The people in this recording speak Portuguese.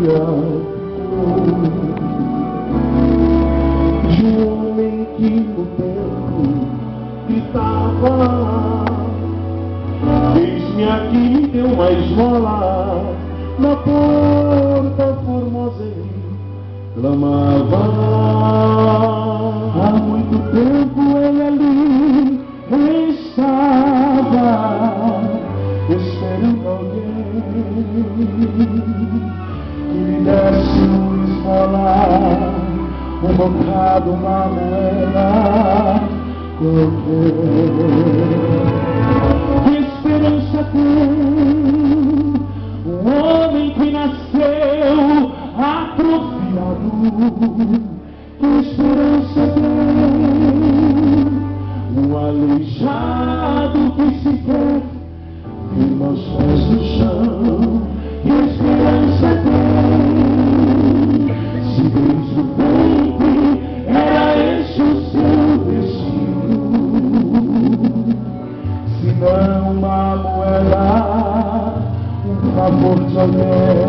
de um homem que no tempo gritava: eis-me aqui, me deu uma esmola, na porta formosa ele clamava. Há muito tempo ele ali estava esperando alguém que lhe desse uma esmola, um bocado, uma moeda qualquer. Que esperança tem um homem que nasceu atrofiado? Que esperança tem um aleijado que sequer firma os pés no chão? Que esperança tem se desde o ventre era esse o seu destino? Se não uma moeda, um favor de alguém